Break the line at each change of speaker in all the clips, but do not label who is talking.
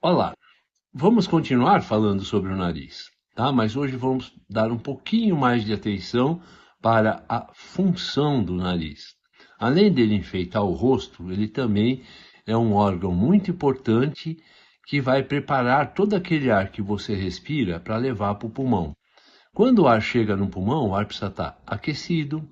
Olá, vamos continuar falando sobre o nariz, tá? Mas hoje vamos dar um pouquinho mais de atenção para a função do nariz. Além dele enfeitar o rosto, ele também é um órgão muito importante que vai preparar todo aquele ar que você respira para levar para o pulmão. Quando o ar chega no pulmão, o ar precisa estar aquecido,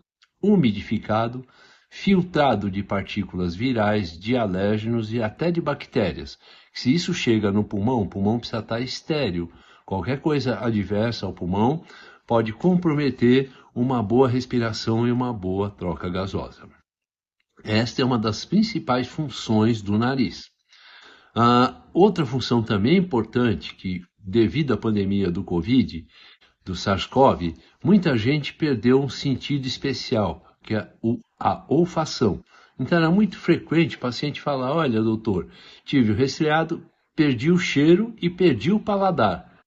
umidificado, filtrado de partículas virais, de alérgenos e até de bactérias. Se isso chega no pulmão, o pulmão precisa estar estéril. Qualquer coisa adversa ao pulmão pode comprometer uma boa respiração e uma boa troca gasosa. Esta é uma das principais funções do nariz. Outra função também importante que, devido à pandemia do Covid, do SARS-CoV, muita gente perdeu um sentido especial, que é a olfação. Então era muito frequente o paciente falar, olha, doutor, tive o resfriado, perdi o cheiro e perdi o paladar.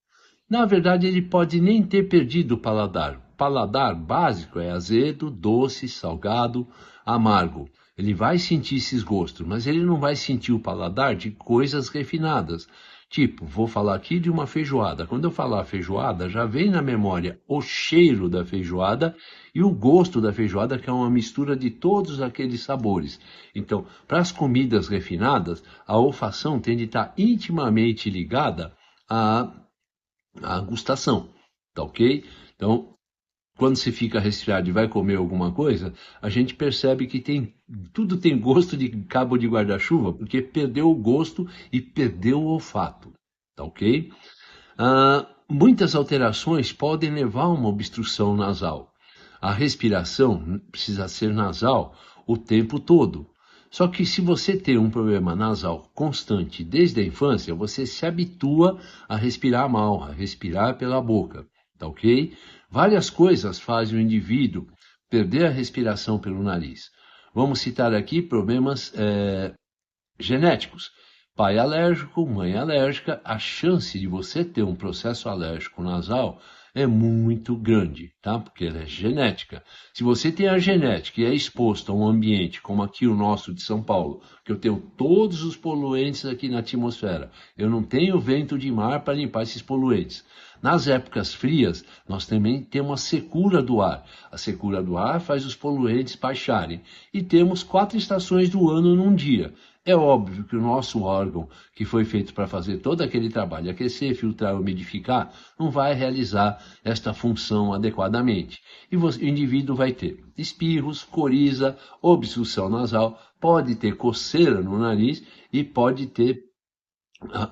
Na verdade, ele pode nem ter perdido o paladar. O paladar básico é azedo, doce, salgado, amargo. Ele vai sentir esses gostos, mas ele não vai sentir o paladar de coisas refinadas. Tipo, vou falar aqui de uma feijoada. Quando eu falar feijoada, já vem na memória o cheiro da feijoada e o gosto da feijoada, que é uma mistura de todos aqueles sabores. Então, para as comidas refinadas, a olfação tende a estar intimamente ligada a gustação, tá ok? Então, quando se fica resfriado e vai comer alguma coisa, a gente percebe que tudo tem gosto de cabo de guarda-chuva, porque perdeu o gosto e perdeu o olfato, tá ok? Muitas alterações podem levar a uma obstrução nasal. A respiração precisa ser nasal o tempo todo. Só que se você tem um problema nasal constante desde a infância, você se habitua a respirar mal, a respirar pela boca, tá ok? Várias coisas fazem o indivíduo perder a respiração pelo nariz. Vamos citar aqui problemas genéticos. Pai alérgico, mãe alérgica, a chance de você ter um processo alérgico nasal é muito grande, tá? Porque ela é genética. Se você tem a genética e é exposto a um ambiente como aqui o nosso de São Paulo, que eu tenho todos os poluentes aqui na atmosfera, eu não tenho vento de mar para limpar esses poluentes. Nas épocas frias, nós também temos a secura do ar. A secura do ar faz os poluentes baixarem. E temos 4 estações do ano num dia. É óbvio que o nosso órgão, que foi feito para fazer todo aquele trabalho, aquecer, filtrar, umidificar, não vai realizar esta função adequadamente. E o indivíduo vai ter espirros, coriza, obstrução nasal, pode ter coceira no nariz e pode ter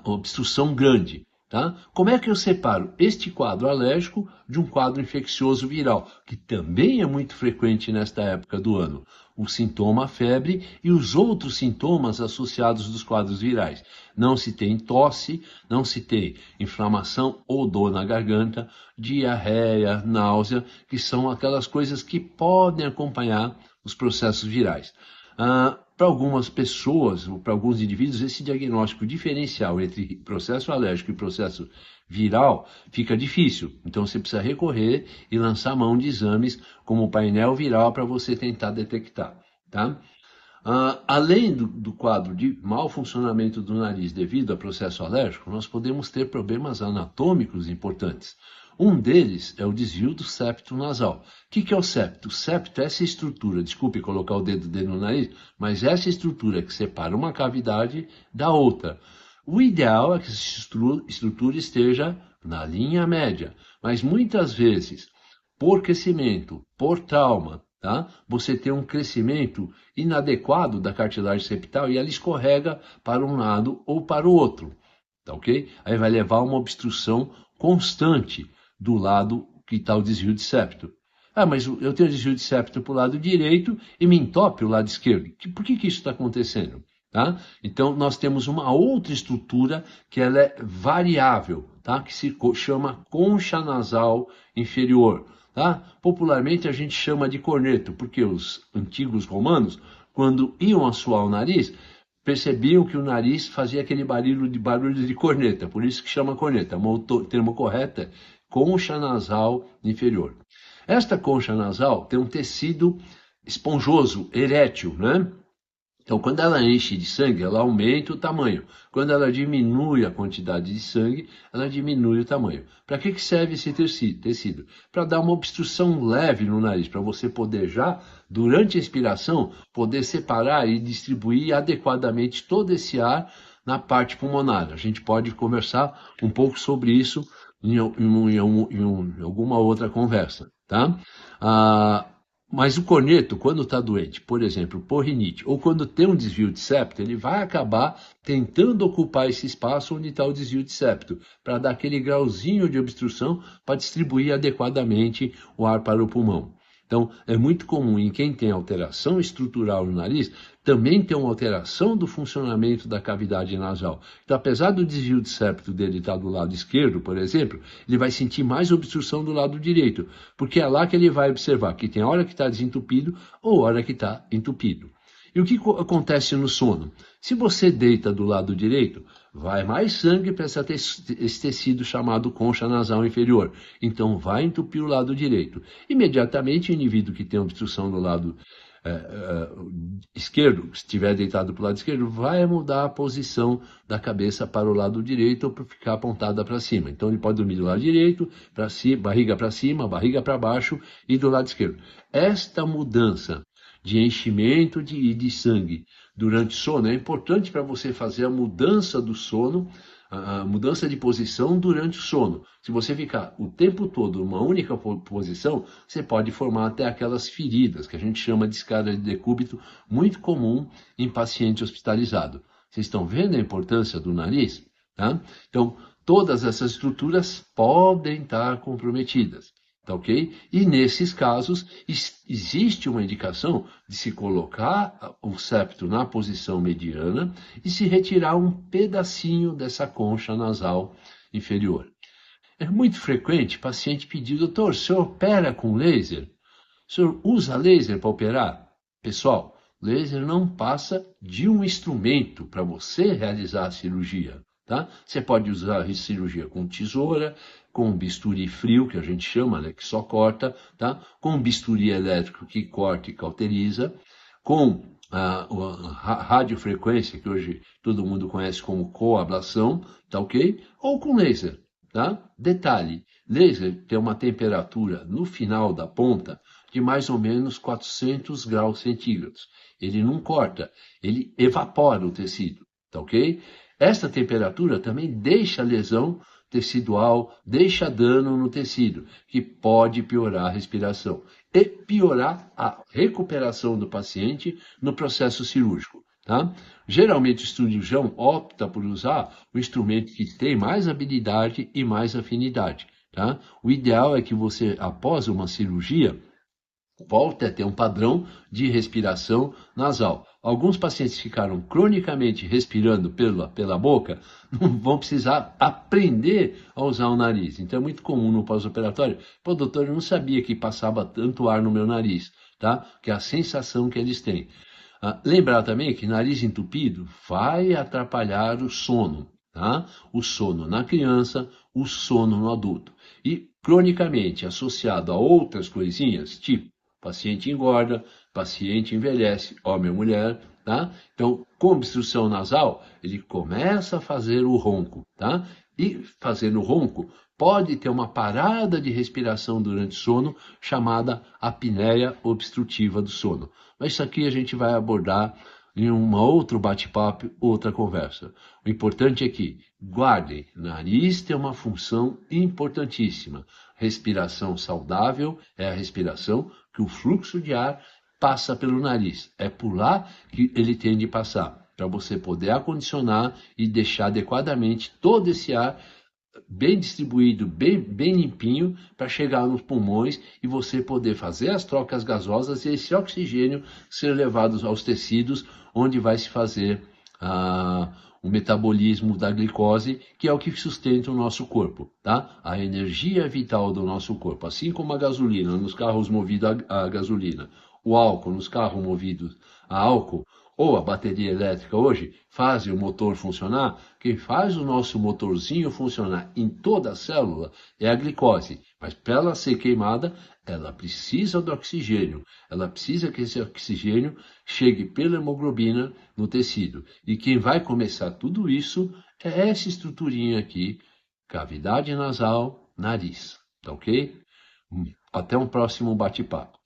obstrução grande. Tá? Como é que eu separo este quadro alérgico de um quadro infeccioso viral, que também é muito frequente nesta época do ano? O sintoma febre e os outros sintomas associados dos quadros virais. Não se tem tosse, não se tem inflamação ou dor na garganta, diarreia, náusea, que são aquelas coisas que podem acompanhar os processos virais. Para algumas pessoas, ou para alguns indivíduos, esse diagnóstico diferencial entre processo alérgico e processo viral fica difícil. Então você precisa recorrer e lançar mão de exames como o painel viral para você tentar detectar. Tá? Além do quadro de mau funcionamento do nariz devido a processo alérgico, nós podemos ter problemas anatômicos importantes. Um deles é o desvio do septo nasal. O que é o septo? O septo é essa estrutura, desculpe colocar o dedo dentro do nariz, mas essa estrutura que separa uma cavidade da outra. O ideal é que essa estrutura esteja na linha média, mas muitas vezes, por crescimento, por trauma, tá? Você tem um crescimento inadequado da cartilagem septal e ela escorrega para um lado ou para o outro, tá ok? Aí vai levar a uma obstrução constante do lado que está o desvio de septo. Mas eu tenho desvio de septo para o lado direito e me entope o lado esquerdo. Por que isso está acontecendo? Tá? Então, nós temos uma outra estrutura que ela é variável, tá? Que se chama concha nasal inferior. Tá? Popularmente a gente chama de corneto, porque os antigos romanos, quando iam assoar o nariz, percebiam que o nariz fazia aquele barulho de corneta, por isso que chama corneta. O termo correto é concha nasal inferior. Esta concha nasal tem um tecido esponjoso, erétil, né? Então, quando ela enche de sangue, ela aumenta o tamanho. Quando ela diminui a quantidade de sangue, ela diminui o tamanho. Para que serve esse tecido? Para dar uma obstrução leve no nariz, para você poder já, durante a expiração, poder separar e distribuir adequadamente todo esse ar na parte pulmonar. A gente pode conversar um pouco sobre isso em alguma outra conversa, tá? Mas o corneto, quando está doente, por exemplo, por rinite, ou quando tem um desvio de septo, ele vai acabar tentando ocupar esse espaço onde está o desvio de septo, para dar aquele grauzinho de obstrução para distribuir adequadamente o ar para o pulmão. Então, é muito comum em quem tem alteração estrutural no nariz, também ter uma alteração do funcionamento da cavidade nasal. Então, apesar do desvio de septo dele estar do lado esquerdo, por exemplo, ele vai sentir mais obstrução do lado direito, porque é lá que ele vai observar que tem hora que está desentupido ou hora que está entupido. E o que acontece no sono? Se você deita do lado direito, vai mais sangue para esse tecido chamado concha nasal inferior. Então, vai entupir o lado direito. Imediatamente, o indivíduo que tem obstrução do lado esquerdo, se estiver deitado para o lado esquerdo, vai mudar a posição da cabeça para o lado direito ou para ficar apontada para cima. Então, ele pode dormir do lado direito, barriga para cima, barriga para baixo e do lado esquerdo. Esta mudança de enchimento de sangue durante o sono é importante para você fazer a mudança do sono, a mudança de posição durante o sono. Se você ficar o tempo todo numa única posição, você pode formar até aquelas feridas, que a gente chama de escada de decúbito, muito comum em paciente hospitalizado. Vocês estão vendo a importância do nariz? Tá? Então, todas essas estruturas podem estar comprometidas. Tá, ok? E nesses casos, existe uma indicação de se colocar o septo na posição mediana e se retirar um pedacinho dessa concha nasal inferior. É muito frequente paciente pedir, doutor, o senhor opera com laser? O senhor usa laser para operar? Pessoal, laser não passa de um instrumento para você realizar a cirurgia. Tá? Você pode usar a cirurgia com tesoura, com bisturi frio, que a gente chama, né, que só corta, tá? Com bisturi elétrico, que corta e cauteriza, com a radiofrequência, que hoje todo mundo conhece como coablação, tá ok? Ou com laser, tá? Detalhe, laser tem uma temperatura no final da ponta de mais ou menos 400 graus centígrados. Ele não corta, ele evapora o tecido, tá ok? Esta temperatura também deixa lesão tecidual, deixa dano no tecido, que pode piorar a respiração e piorar a recuperação do paciente no processo cirúrgico. Tá? Geralmente o cirurgião opta por usar o instrumento que tem mais habilidade e mais afinidade. Tá? O ideal é que você, após uma cirurgia, volte a ter um padrão de respiração nasal. Alguns pacientes ficaram cronicamente respirando pela boca, vão precisar aprender a usar o nariz. Então é muito comum no pós-operatório. Pô, doutor, eu não sabia que passava tanto ar no meu nariz, tá? Que é a sensação que eles têm. Lembrar também que nariz entupido vai atrapalhar o sono, tá? O sono na criança, o sono no adulto. E cronicamente associado a outras coisinhas, tipo paciente engorda, paciente envelhece, homem ou mulher, tá? Então, com obstrução nasal, ele começa a fazer o ronco, tá? E fazendo o ronco, pode ter uma parada de respiração durante o sono, chamada apneia obstrutiva do sono. Mas isso aqui a gente vai abordar em um outro bate-papo, outra conversa. O importante é que, guardem, nariz tem uma função importantíssima. Respiração saudável é a respiração que o fluxo de ar passa pelo nariz. É por lá que ele tem de passar, para você poder acondicionar e deixar adequadamente todo esse ar bem distribuído, bem limpinho, para chegar nos pulmões e você poder fazer as trocas gasosas e esse oxigênio ser levado aos tecidos, onde vai se fazer o metabolismo da glicose, que é o que sustenta o nosso corpo, tá? A energia vital do nosso corpo, assim como a gasolina nos carros movidos a gasolina, o álcool nos carros movidos a álcool, ou a bateria elétrica hoje, fazem o motor funcionar. Quem faz o nosso motorzinho funcionar em toda a célula é a glicose. Mas para ela ser queimada, ela precisa do oxigênio. Ela precisa que esse oxigênio chegue pela hemoglobina no tecido. E quem vai começar tudo isso é essa estruturinha aqui, cavidade nasal, nariz. Tá ok? Até um próximo bate-papo.